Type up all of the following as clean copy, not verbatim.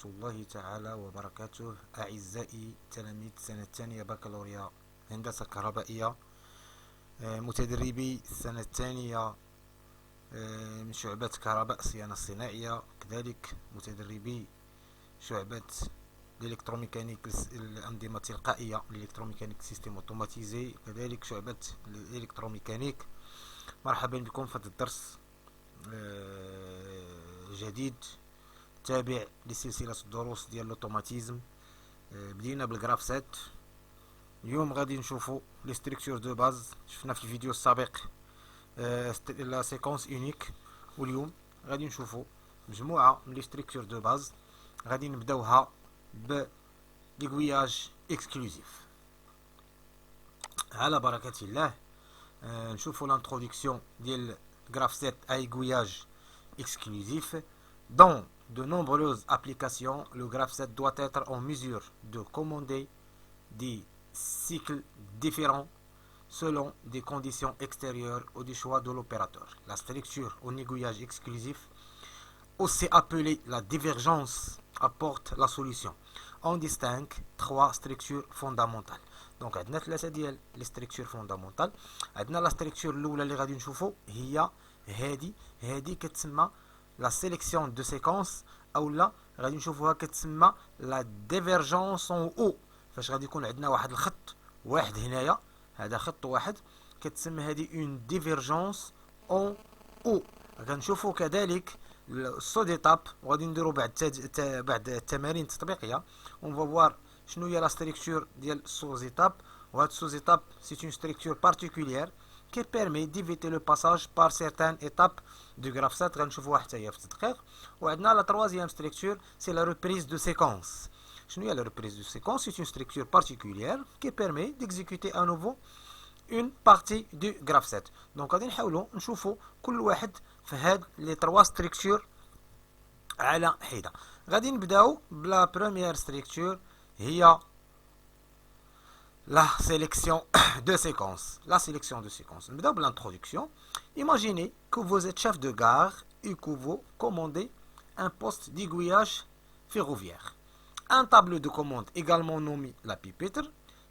الله تعالى وبركاته. أعزائي تلاميذ السنة الثانية بكالوريا هندسة كهربائية، متدربي السنة الثانية من شعبة كهرباء صيانة الصناعية، كذلك متدربي شعبة الإلكتروميكانيك الأنظمة التلقائية الإلكتروميكانيك سيستم اوتوماتيزي، كذلك شعبة الإلكتروميكانيك. مرحبا بكم في هذا الدرس جديد تابع لسلسلة الدروس ديال لوتوماتيزم. بدينا بالجراف سات. اليوم غادي نشوفوا لي ستركتور دو باز. شفنا في الفيديو السابق لا سيكونس اونيك، واليوم غادي نشوفوا مجموعة من لي ستركتور دو باز. غادي نبداوها ب ليغوياج اكسكلوزيف. على بركة الله نشوفوا l'introduction ديال graph 7 à aiguillage exclusif. Dans de nombreuses applications, le graph 7 doit être en mesure de commander des cycles différents selon des conditions extérieures ou du choix de l'opérateur. La structure en aiguillage exclusif, aussi appelée la divergence, apporte la solution. On distingue trois structures fondamentales. دونك عندنا ثلاثه ديال لي ستركتور فوندامونتال. عندنا لا ستركتور الاولى اللي غادي نشوفو هي هادي كتسمى لا سيليكسيون دو سيكونس، اولا غادي نشوفوها كتسمى لا ديفيرجونس اون او. فاش غادي يكون عندنا واحد الخط واحد هنايا، هذا خط واحد كتسمى هذه اون ديفيرجونس اون او. غنشوفو كذلك السو ديتاب، وغادي نديرو بعد التمارين التطبيقيه اون فوار شنو هي لا ستركتور ديال السوز ايتاب. وهاد السوز ايتاب سي اون ستركتور بارتيكولير كي بيرمي ديفيتي لو باساج بار سيرتان ايتاب دو غراف سات. غنشوفوها حتى هي في التدقيق. وعندنا لا تروازيام ستركتور سي لا ريبريز دو سيكونس. شنو هي لا ريبريز دو سيكونس؟ سي اون ستركتور بارتيكولير كي بيرمي ديكزيكوتي ا نوفو اون بارتي دو غراف سات. دونك غادي نحاولوا نشوفوا كل واحد في هاد لي تروا ستركتور على حده. غادي نبداو بلا بروميير ستركتور هي la sélection de séquence. La sélection de séquence. Nous l'introduction. Imaginez que vous êtes chef de gare et que vous commandez un poste d'aiguillage ferroviaire. Un tableau de commande, également nommé la pipette,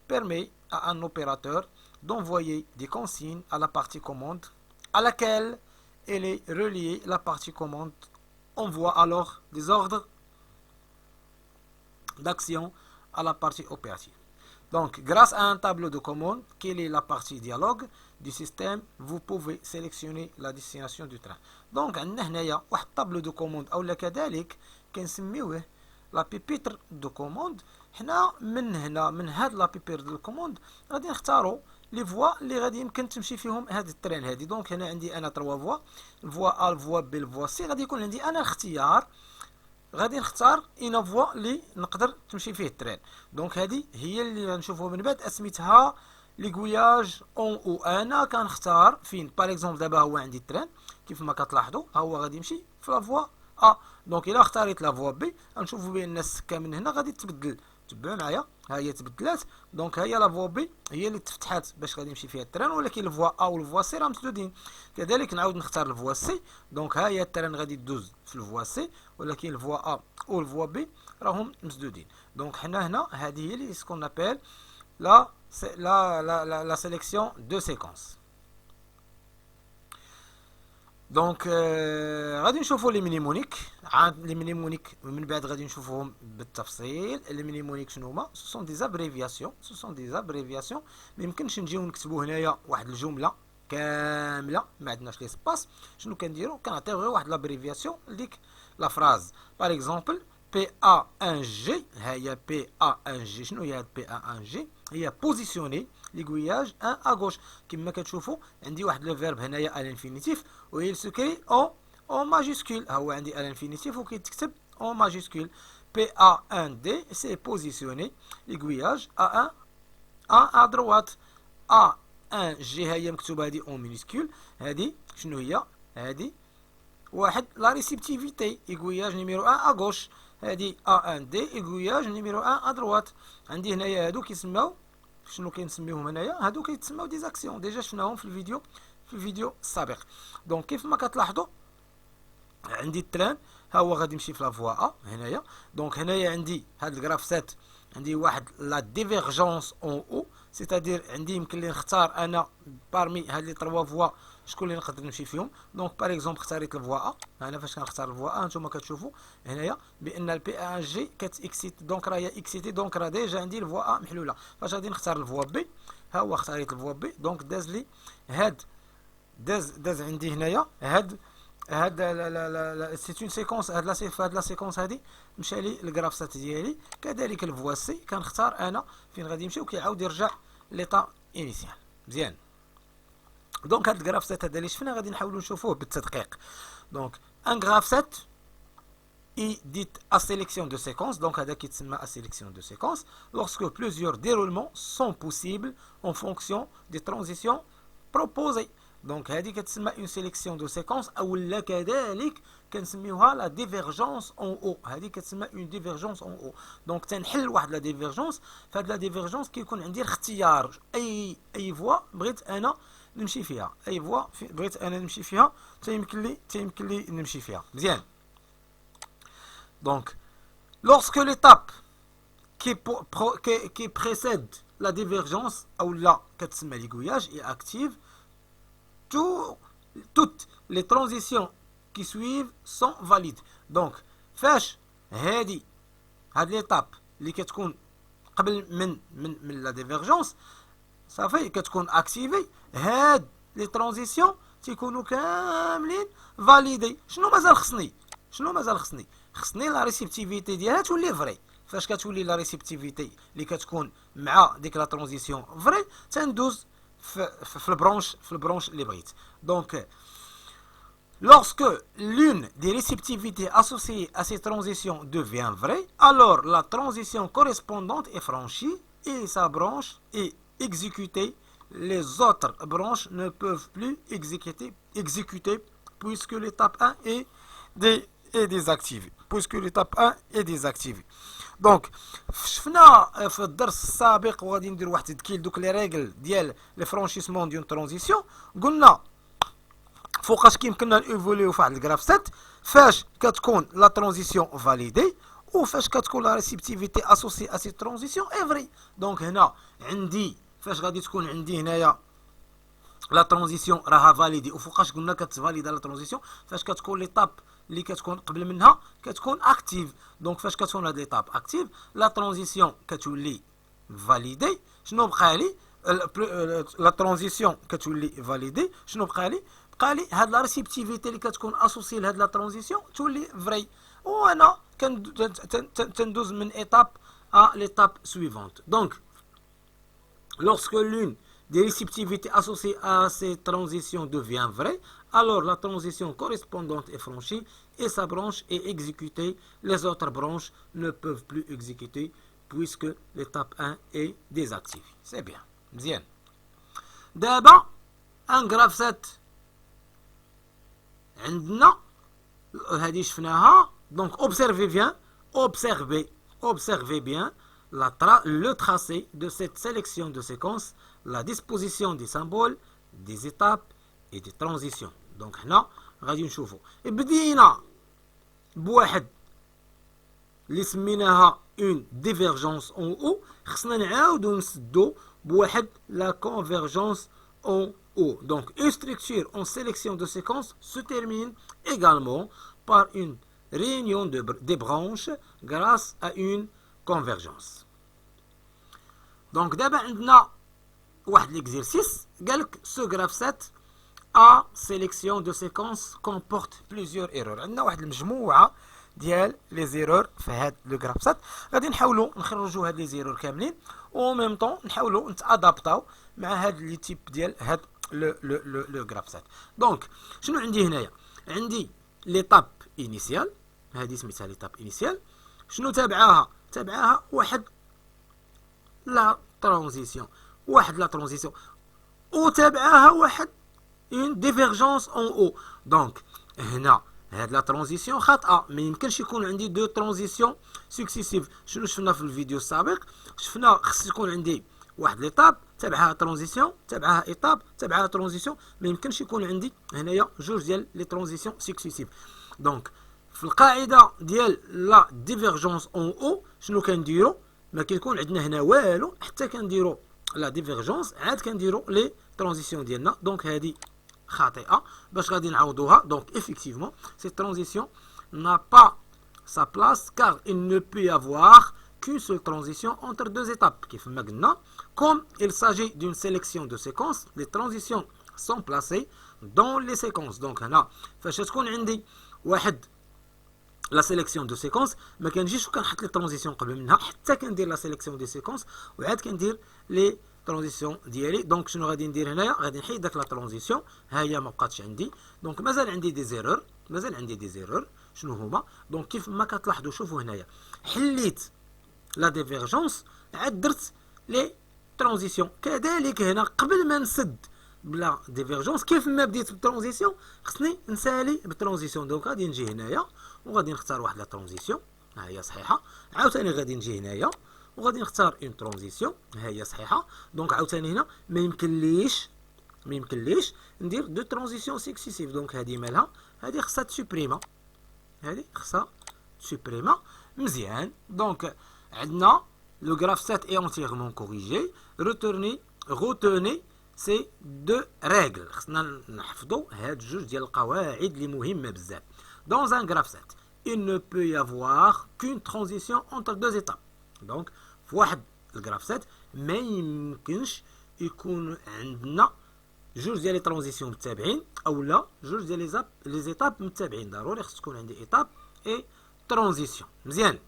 permet à un opérateur d'envoyer des consignes à la partie commande à laquelle elle est reliée. La partie commande envoie alors des ordres d'action à la partie opérative. Donc, grâce à un tableau de commande, quelle est la partie dialogue du système, vous pouvez sélectionner la destination du train. Donc, عندنا هنايا واحد tableau de commande أو كذلك كنسميوه لا بيبيتر دو كوموند. حنا من هاد لا بيبيتر دو كوموند غادي نختاروا لي فوا اللي غادي يمكن تمشي فيهم هاد الترين هادي. دونك هنا عندي انا 3 فوا، الفوا ا، الفوا بي، الفوا سي. غادي يكون عندي انا الاختيار، غادي نختار اون فوا اللي نقدر تمشي فيه الترين. دونك هذه هي اللي غنشوفوها من بعد، اسميتها ليغوياج اون او. انا كنختار فين باغ اكزومبل دابا هو عندي الترين كيف ما كتلاحظوا، ها هو غادي يمشي في لا فوا ا. دونك الا اختاريت لا فوا بي غنشوفوا بان السكه من هنا غادي تبدل. تبعوا معايا، ها هي تبدلات. دونك ها هي لا فوا بي هي اللي تفتحات باش غادي يمشي فيها الترين، ولكن الفوا ا والفوا سي راه مسدودين. كذلك نعاود نختار الفوا سي. دونك ها هي الترين غادي تدوز في الفوا سي، ولكن الفوا ا والفوا بي راهم مسدودين. دونك حنا هنا هذه هي اللي سكون ابل لا سيليكسيون دو سيكونس. دونك غادي نشوفوا لي مينيمونيك. لي مينيمونيك من بعد غادي نشوفوهم بالتفصيل. لي مينيمونيك شنو هما؟ سو سون دي زابريفياسيون. ما يمكنش نجيو نكتبوا هنايا واحد الجمله كامله ما عندناش لي سباس. شنو كنديروا؟ كنعطيو غير واحد لابريفياسيون لديك لا فراز. باغ اكزومبل PA1G. هي PA1G. شنو هي هاد PA1G؟ هي بوزيسيوني ليغوياج 1 ا غوش. كما كتشوفوا عندي واحد لو فيرب هنايا الانفينيتيف وهي سكري او ماجيسكول. ها هو عندي الانفينيتيف وكيتكتب او ماجيسكول. PA1D سي بوزيسيوني ليغوياج A1 ا دروات. A1G هي مكتوبه هادي او مينيسكول. هادي شنو هي؟ هادي واحد لا ريسيبتيفيتي ايغوياج نيميرو 1 ا غوش. هادي A1D ايغوياج نيميرو 1 ا دروات. عندي هنايا هادو كيسماو شنو كنسميوهم هنايا؟ هادو كيتسماو دي زاكسيون. ديجا شفناهم في الفيديو السابق. دونك كيف ما كتلاحظوا عندي التران ها هو غادي نمشي في لا فوا ا هنايا. دونك هنايا عندي هاد الجراف 7 عندي واحد لا ديفيرجونس اون او، سيتادير عندي يمكن لي نختار انا بارمي هاد لي 3 فوا شكون اللي نقدر نمشي فيهم. دونك باغ اكزومبل اختاريت الفوا ا، انا فاش كنختار الفوا ا نتوما كتشوفوا هنايا بان البي ان جي كتاكسيت، دونك راه هي اكسيتي، دونك راه ديجا عندي الفوا ا محلوله. فاش غادي نختار الفوا بي، ها هو اختاريت الفوا بي، دونك داز لي هاد داز عندي هنايا هاد سي اون سيكونس. هاد لا سيكونس هادي مشى لي الجراف سات ديالي. كذلك الفوا سي كنختار انا فين غادي يمشي وكيعاود يرجع ليطا انيسيال. مزيان. دونك هاد الجراف سات هذا اللي شفنا غادي نحاولوا نشوفوه بالتدقيق. دونك ان جراف سات est dite à sélection de séquence, donc هذا كيتسمى à sélection de séquence lorsque plusieurs déroulements sont possibles en fonction des transitions proposées. دونك هذه كتسمى une sélection de séquence اولا كذلك كنسميوها لا ديفيرجونس اون او. هذه كتسمى une divergence en او. دونك تنحل واحد لا ديفيرجونس. فهاد لا ديفيرجونس كيكون عندي الاختيار اي فوا بغيت انا نمشي فيها، اي فوا بغيت انا نمشي فيها تيمكن لي نمشي فيها. مزيان. Donc, lorsque l'étape qui précède la divergence, ou la l'aiguillage, est active, toutes les transitions qui suivent sont valides. Donc, فاش هاد l'étape اللي كتكون قبل من la divergence صافي كتكون activée، هاد les transitions تيكونوا كاملين فاليدي. شنو مازال خصني؟ خصني لا ريسيبتيفيتي ديالها تولي فري. فاش كتولي لا ريسيبتيفيتي اللي كتكون مع ديك لا ترانزيسيون فري تندوز في البرونش اللي بغيت. دونك lorsque l'une des réceptivités associées à ces transitions devient vraie, alors la transition correspondante est franchie et sa branche est exécutée. Les autres branches ne peuvent plus exécuter puisque l'étape 1 est désactivée. دونك شفنا في الدرس السابق وغادي ندير واحد التذكير دوك لي ريغل ديال لي فرانشيسمون ديال ترانزيسيون. قلنا فوقاش كيمكننا نيفوليو في واحد الجراف 7 فاش كتكون لا ترانزيسيون فاليدي وفاش كتكون لا ريسيبتيفيتي اسوسي ا سي ترانزيسيون افري. دونك هنا عندي فاش غادي تكون عندي هنايا لا ترانزيسيون راها فاليدي. وفوقاش قلنا كتفاليدا لا ترانزيسيون فاش كتكون ليطاب اللي كتكون قبل منها كتكون اكتيف. دونك فاش كتكون هاد ليطاب اكتيف لا ترانزيسيون كتولي فاليدي. شنو بقى لي؟ لا ترانزيسيون كتولي فاليدي. شنو بقى لي هاد لا ريسيبتيفيتي اللي كتكون اسوسي لهاد لا ترانزيسيون تولي فري. وانا تندوز من ايطاب ا ليطاب سويفونت. دونك lorsque l'une des réceptivités associées à ces transitions devient vraie, alors la transition correspondante est franchie et sa branche est exécutée. Les autres branches ne peuvent plus exécuter puisque l'étape 1 est désactivée. C'est bien. Bien. D'abord, un graphe 7 عندنا هذه شفناها. Donc observez bien le tracé de cette sélection de séquences, la disposition des symboles, des étapes et des transitions. Donc هنا غادي نشوفوا بدينا بواحد اللي سميناها une divergence en haut. خصنا نعاودو نسدو بواحد la convergence en haut. Donc une structure en sélection de séquences se termine également par une réunion des branches grâce à une convergence. Donc d'abord عندنا واحد l'exercice قالك ce graphe 7 à sélection de séquences comporte plusieurs erreurs. عندنا واحد المجموعه ديال لي زيرور في هاد لو جراف 7 غادي نحاولوا نخرجوا هاد لي زيرور كاملين و ميم طون نحاولوا نتادابطاو مع هاد لي تيب ديال هاد لو جراف 7. دونك شنو عندي هنايا؟ عندي ليطاب انيسيال، هذه سميتها ليطاب انيسيال. شنو تابعاها واحد لا ترانزيسيون وتابعاها واحد une divergence en haut. دونك هنا هاد لا ترانزيسيون خاطئه، ما يمكنش يكون عندي دو ترانزيسيون سكسيسيف. شنو شفنا في الفيديو السابق؟ شفنا خص يكون عندي واحد ليطاب تابعها ترانزيسيون تابعها ايطاب تابعها ترانزيسيون. ما يمكنش يكون عندي هنايا جوج ديال لي ترانزيسيون سكسيسيف. دونك في القاعده ديال لا ديفيرجونس اون او شنو كنديرو؟ ما كيكون عندنا هنا والو حتى كنديرو لا ديفيرجونس عاد كنديرو لي ترانزيسيون ديالنا. دونك هذه خاطئه باش غادي نعوضوها. دونك effectivement cette transition n'a pas sa place car il ne peut y avoir qu'une seule transition entre deux étapes. كيف ما قلنا comme il s'agit d'une sélection de séquences, les transitions sont placées dans les séquences. donc هنا فاش تكون عندي واحد لا سيليكسيون دو سيكونس ما كنجيش وكنحط لي ترانزيسيون قبل منها حتى كندير لا سيليكسيون دي سيكونس وعاد كندير لي ترانزيسيون ديالي. دونك شنو غادي ندير هنايا؟ غادي نحيد داك لا ترانزيسيون، ها هي ما بقاتش عندي. دونك مازال عندي دي زيرور، مازال عندي دي زيرور. شنو هما؟ دونك كيف ما كتلاحظوا شوفوا هنايا حليت لا ديفيرجونس عاد درت لي ترانزيسيون. كذلك هنا قبل ما نسد بلا ديفيرجونس كيف ما بديت بالترانزيسيون خصني نسالي بالترانزيسيون. دونك غادي نجي هنايا وغادي نختار واحد لا ترانزيسيون، ها هي صحيحه. عاوتاني غادي نجي هنايا وغادي نختار اون ترانزيسيون، ها هي صحيحه. دونك عاوتاني هنا ما يمكنليش ندير دو ترانزيسيون سكسيسيف. دونك هذه مالها؟ هذه خصها تسوبريما، هذه خصها تسوبريما. مزيان. دونك عندنا لو غراف 7 est entièrement corrigé. retenez ces deux règles. خصنا نحفظوا هاد جوج ديال القواعد اللي مهمه بزاف. Dans un graphe 7, il ne peut y avoir qu'une transition entre deux étapes. Donc, في واحد الجراف 7 ما يمكنش يكون عندنا جوج ديال لي ترانزيسيون متتابعين اولا جوج ديال لي زيتاب متتابعين. ضروري خص تكون عندي ايتاب اي ترانزيسيون. مزيان.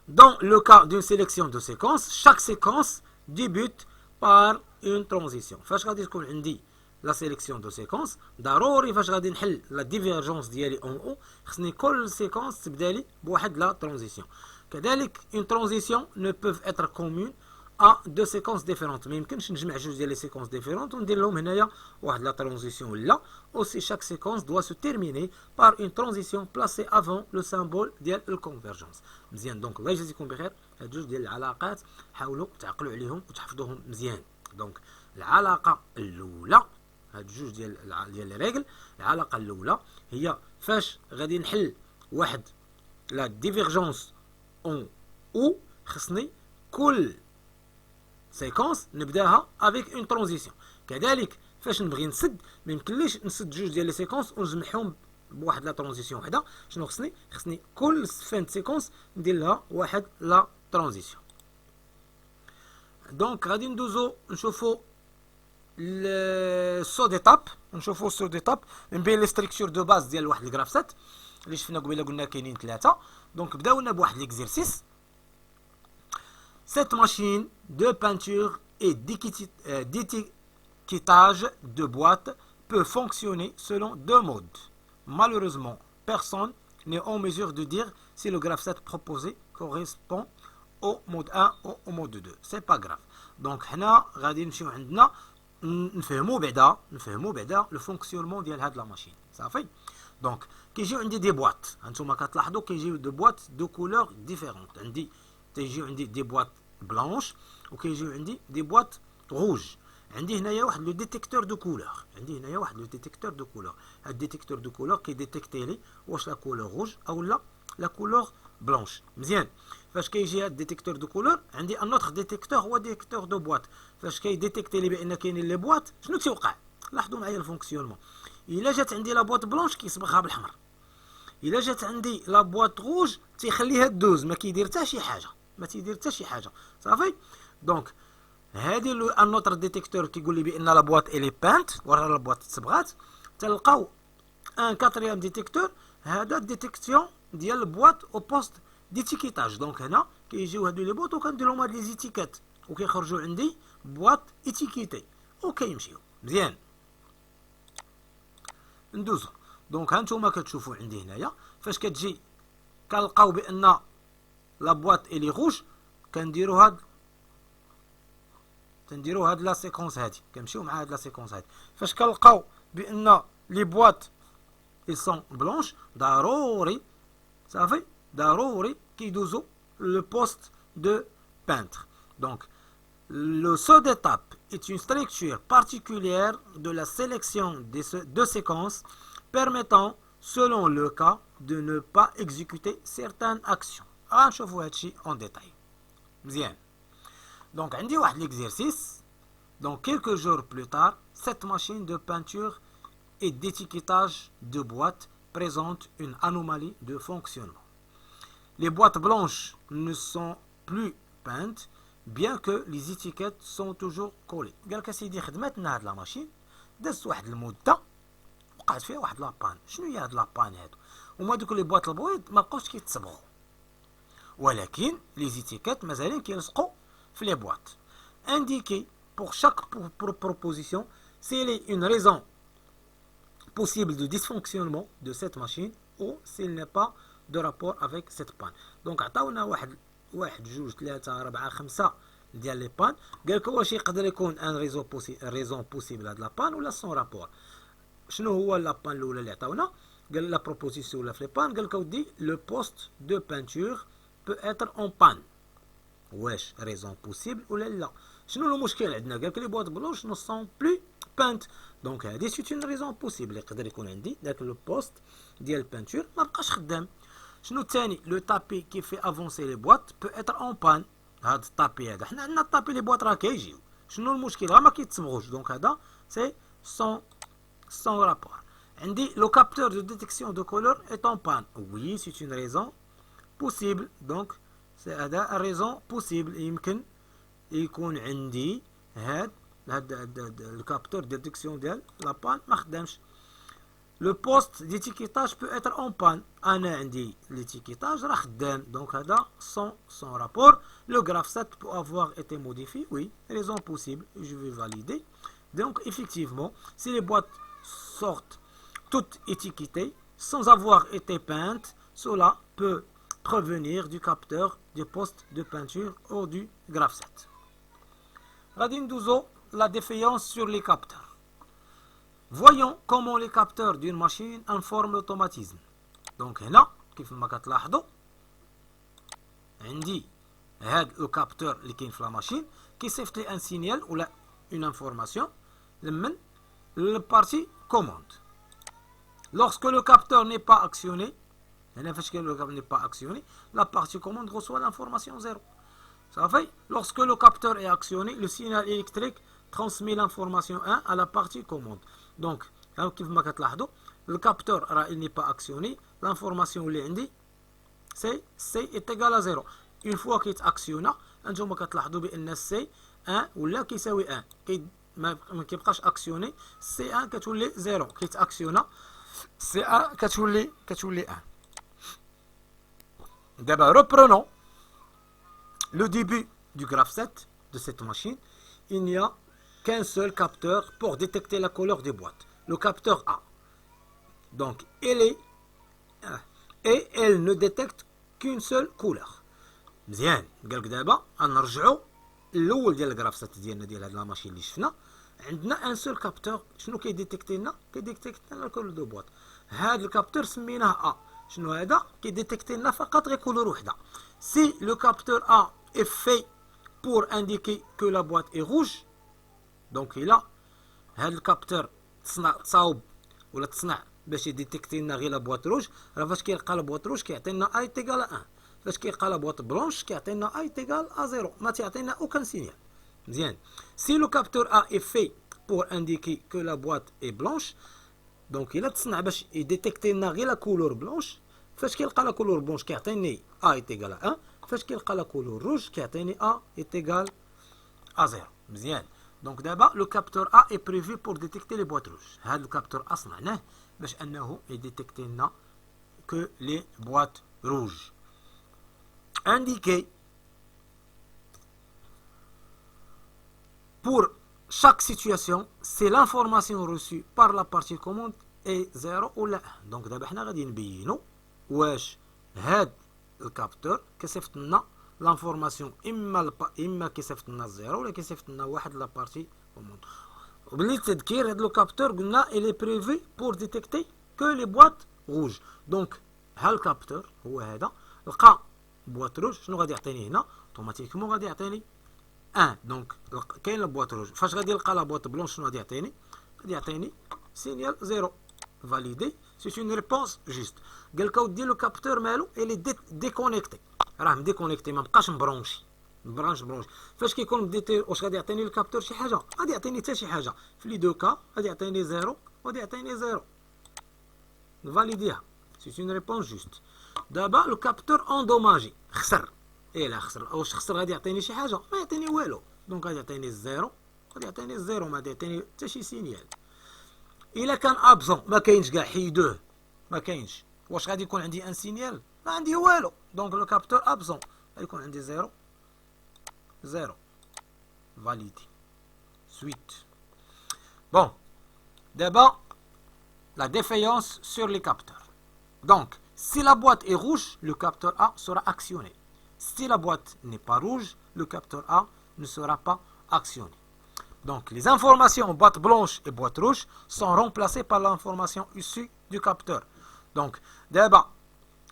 Dans le cas d'une sélection de séquences, chaque séquence débute par une transition. فاش غادي تكون عندي لا سيليكسيون دو سيكونس ضروري فاش غادي نحل لا ديفيرجونس ديالي اون او خصني كل سيكونس تبدا لي بواحد لا ترانزيسيون. كذلك اون ترانزيسيون ne peuvent être communes à deux séquences différentes. ما يمكنش نجمع جوج ديال لي سيكونس ديفيرونت وندير لهم هنايا واحد لا ترانزيسيون ولا. aussi chaque séquence doit se terminer par une transition placée avant le symbole ديال الكونفرجنس. مزيان. دونك الله يجازيكم بخير. هاد جوج ديال العلاقات حاولوا تعقلوا عليهم وتحفظوهم مزيان. دونك العلاقه الاولى هاد جوج ديال لي ريغل. العلاقه الاولى هي فاش غادي نحل واحد لا ديفيرجونس اون او خصني كل سيكونس نبداها افيك اون ترانزيسيون. كذلك فاش نبغي نسد ما يمكنليش نسد جوج ديال لي سيكونس ونجمعهم بواحد لا ترانزيسيون وحده. شنو خصني كل فين سيكونس ندير لها واحد لا ترانزيسيون. دونك غادي ندوزو نشوفو السو ديتاب. نشوفو السو ديتاب من بين لي ستركتور دو باز ديال واحد الجراف 7 اللي شفنا قبيله قلنا كاينين ثلاثه. دونك بداو لنا بواحد ليكزيرسيس. Cette machine de peinture et d'étiquetage de boîtes peut fonctionner selon deux modes. Malheureusement, personne n'est en mesure de dire si le graphe 7 proposé correspond au mode 1 ou au mode 2. C'est pas grave. Donc, هنا غادي نمشيو عندنا نفهموا بعدا لو فونكسيونمون ديال هاد لا ماشين. صافي. دونك كيجيو عندي دي بواط. هانتوما كتلاحظوا كيجيو دو بواط دو كولور ديفيرونت. تيجيو عندي دي بواط بلانش وكيجيو عندي دي بواط روج. عندي هنايا واحد لو ديتيكتور دو كولور. هاد الديتيكتور دو كولور كيديتيكتي لي واش لا كولور روج او لا كولور بلانش. مزيان. فاش كيجي هاد الديتيكتور دو كولور عندي ان اوتر ديتيكتور هو ديتيكتور دو بواط. فاش كيديتيكتي لي بان كاينين لي بواط شنو تيوقع؟ لاحظوا معايا الفونكسيونمون. الا جات عندي لا بواط بلانش كيصبغها بالحمر، الا جات عندي لا بواط روج تيخليها دوز ما كيدير حتى شي حاجه. صافي. دونك هادي ان اوتر ديتيكتور كيقول لي بان لا بواط الي بانت ورا لا بواط تصبغات. تلقاو ان كاتريام ديتيكتور هذا ديتيكسيون ديال البواط او بوست ديتيكيتاج. دونك هنا كيجيو هادو لي بواط وكندير لهم هاد لي زيتيكات وكيخرجوا عندي بواط ايتيكيتي وكيمشيو. مزيان. ندوزو. دونك هانتوما كتشوفوا عندي هنايا فاش كتجي كنلقاو بان لا بواط الي روج كنديرو هاد لا سيكونس هادي. كنمشيو مع هاد لا سيكونس هادي. فاش كنلقاو بان لي بواط ils sont blanches ضروري كيدوزو le poste de peintre. Donc le saut d'étape est une structure particulière de la sélection de séquences permettant selon le cas de ne pas exécuter certaines actions. غنشوفوا هادشي en détail. مزيان. Donc عندي واحد l'exercice. Donc quelques jours plus tard, cette machine de peinture et d'étiquetage de boîtes présente une anomalie de fonctionnement. Les boîtes blanches ne sont plus peintes, bien que les étiquettes sont toujours collées. قال لك اسيدي خدمتنا هاد لا ماشين دازت واحد المده وقعت فيها واحد لابان. شنو هي هاد لابان هادو؟ هما دوك لي بواط البويض ما بقاوش كيتصبغوا، ولكن لي زيتيكيت مازالين كيلصقوا في لي بواط. indiquer pour chaque proposition s'il est une raison possible de dysfonctionnement de cette machine ou s'il n'est pas de rapport avec cette panne. Donc عطاونا واحد جوج ثلاثة أربعة خمسة ديال لي بان. قال لك واش يقدر يكون ان ريزون بوسيبل هاد لا بان ولا سون رابور. شنو هو لا بان الاولى اللي عطاونا؟ قال لا بروبوزيسيون ولا في لي بان. قال لك اودي لو بوست دو بانتور بو اتر اون بان. واش ريزون بوسيبل ولا لا؟ شنو المشكل عندنا؟ قال لك لي بواط بلوش نو سون بلو بانت. دونك هادي سيت اون ريزون بوسيبل. يقدر يكون عندي داك لو بوست ديال البانتور ما بقاش خدام. شنو الثاني؟ لو تابي كي في افونسي لي بواط بو اتر اون بان. هاد الطابي هذا حنا عندنا الطابي لي بواط راه كيجيو. شنو المشكل؟ راه ما كيتصبغوش. دونك هذا سي سون رابور. عندي لو كابتور دو ديتيكسيون دو كولور ايت اون بان. وي سيت اون ريزون بوسيبل. دونك سي هذا ريزون بوسيبل. يمكن يكون عندي هاد الكابتور دو ديتيكسيون ديال لا بان ما خدامش. لو بوست ديتيكيتاج بو اتر اون بان. انا عندي ليتيكيتاج راه خدام. دونك هذا سون رابور. لو graph 7 peut avoir été modifié. Oui, raison possible. Je vais valider. Donc effectivement, si les boîtes sortent toutes étiquetées sans avoir été peintes, cela peut provenir du capteur du poste de peinture ou du graph 7. غادي ندوزو la défaillance sur les capteurs. Voyons comment les capteurs d'une machine informent l'automatisme. Donc هنا كيف ما كتلاحظوا عندي هاد لو كابتور اللي كاين في لا ماشين كيصيفط لي ان سينيال ولا اون انفورماسيون من البارتي كوموند. Lorsque le capteur n'est pas actionné, هنا فاش كاين لو كابتور n'est pas actionné, la partie commande reçoit l'information 0. Ça fait, lorsque le capteur est actionné, le signal électrique transmet l'information 1 à la partie commande. Donc, كيف ما كتلاحظوا le capteur راه il n'est pas actionné, l'information اللي عندي C est égal à 0. Une fois qu'il est actionné, انتم كتلاحظوا بان C 1 ولا كيساوي 1 ما كيبقاش اكسيوني. C1 كتولي 0 كيت اكسيونا. C1 كتولي 1. دابا reprenons le début du graph 7 de cette machine. Il n'y a qu'un seul capteur pour détecter la couleur des boîtes, le capteur A. Donc elle ne détecte qu'une seule couleur. مزيان. قالك دابا غنرجعوا الاول ديال الجراف 7 ديالنا ديال هاد لا ماشين اللي شفنا. عندنا ان سول كابتور. شنو كيديتيكتي لنا؟ كيديتيكتي لنا الكولور دو بواط. هاد الكابتور سميناه ا. شنو هذا؟ كيديتيكتي لنا فقط غير كولور وحده. سي لو كابتور ا est fait pour indiquer que la boîte est rouge. دونك الا هاد الكابتور تصاوب ولا تصنع باش يديتيكتي لنا غير لا بواط روج، راه فاش كيلقى لا بواط روج كيعطينا اي تيغال 1. فاش كيلقى لا بواط بلونش كيعطينا اي تيغال ا 0. ما تيعطينا اوكان سينيال. مزيان. سي لو كابتور ا est fait pour indiquer que la boîte est blanche. دونك الا تصنع باش يديتيكتي لنا غير لا كولور بلونش، فاش كيلقى لا كولور بلونش كيعطيني ا تيغال 1. فاش كيلقى لا كولور روج كيعطيني ا تيغال ا 0. مزيان. دونك دابا لو كابتور ا est prévu pour détecter les boîtes rouges. هذا الكابتور ا صنعناه باش انه يديتيكتي لنا que les boîtes rouges. Indiquer pour chaque situation c'est l'information reçue par la partie commande est 0 ou لا. دونك دابا حنا غادي نبينوا واش هاد الكابتور كيصيفط لنا لانفورماسيون اما كيصيفط لنا 0 ولا كيصيفط لنا واحد لا بارتي كوموند. وبالتذكير هاد لو كابتور قلنا il est prévu pour détecter que les boîtes rouges. دونك ها الكابتور هو هذا لقى بواط روج. شنو غادي يعطيني هنا؟ اوتوماتيكمون غادي يعطيني 1. دونك كاين لا بواط روج. فاش غادي يلقى لا بواط بلونش شنو غادي يعطيني؟ غادي يعطيني سينيال 0. فاليدي. C'est une réponse juste. قال لك اودي لو كابتور مالو اللي ديكونيكتي، راه مديكونيكتي ما بقاش مبرونشي. فاش كيكون بديتي واش غادي يعطيني الكابتور شي حاجه؟ غادي يعطيني حتى شي حاجه. في لي دو كا غادي يعطيني زيرو وغادي يعطيني زيرو. نفاليديها. سي اون ريبونس جوست. دابا لو كابتور اندوماجي خسر. لا خسر. واش خسر غادي يعطيني شي حاجه؟ ما يعطيني والو. دونك غادي يعطيني الزيرو، غادي يعطيني الزيرو، ما غادي يعطيني حتى شي سينيال. الا كان ابزون ما كاينش كاع، حيدوه، ما كاينش. واش غادي يكون عندي ان سينيال؟ ما عندي والو. دونك لو كابتور ابزون غادي يكون عندي زيرو زيرو. فاليدي. سويت. بون دابا la défaillance sur les capteurs. Donc, si la boîte est rouge, le capteur A sera actionné. Si la boîte n'est pas rouge, le capteur A ne sera pas actionné. Donc, les informations boîte blanche et boîte rouge sont remplacées par l'information issue du capteur. Donc, d'abord,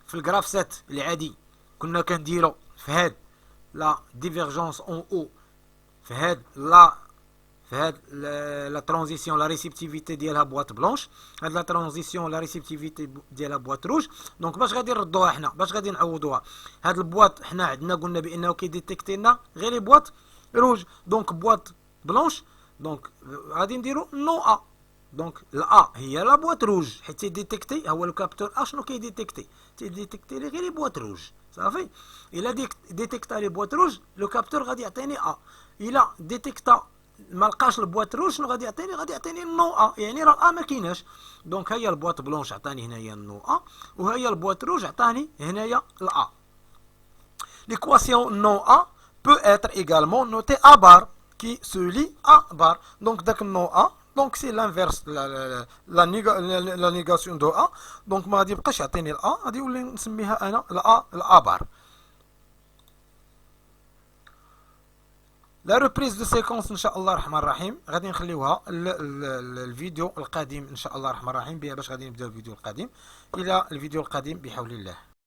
في الجراف 7 العادي كنا كنديرو في هاد la divergence en haut، في هاد la transition la réceptivité ديالها بواط بلونش، هاد لا ترانزيسيون لا ريسيبتيفيتي ديالها بواط روج. دونك باش غادي نردوها حنا، باش غادي نعوضوها؟ هاد البواط حنا عندنا قلنا بانه كيديتيكتي لنا غير لي بواط روج، دونك بواط بلونش، دونك غادي نديرو نو ا. دونك لا هي لا بواط روج حيت تيديتيكتي، هو لو كابتور ا شنو كيديتيكتي؟ تيديتيكتي لي غير لي بواط روج، صافي. الا ديتيكتا لي بواط روج لو كابتور غادي يعطيني ا. الا ديتيكتا ما لقاش البواط روج شنو غادي يعطيني؟ غادي يعطيني النو ا، يعني راه ا ما كايناش. دونك ها هي البواط بلونش عطاني هنايا النو ا، وها هي البواط روج عطاني هنايا لا. ليكواسيون نو ا peut être également notée à barre qui se lie à barre. Donc داك النو ا دونك سي لانفيرس لا نيغاسيون دو ا. دونك ما غادي يبقاش يعطيني لا، غادي يولي نسميها انا لا بار. لا ريبريز دو سيكونس ان شاء الله الرحمن الرحيم غادي نخليوها الفيديو القادم ان شاء الله الرحمن الرحيم، بها باش غادي نبداو الفيديو القادم. الى الفيديو القادم بحول الله.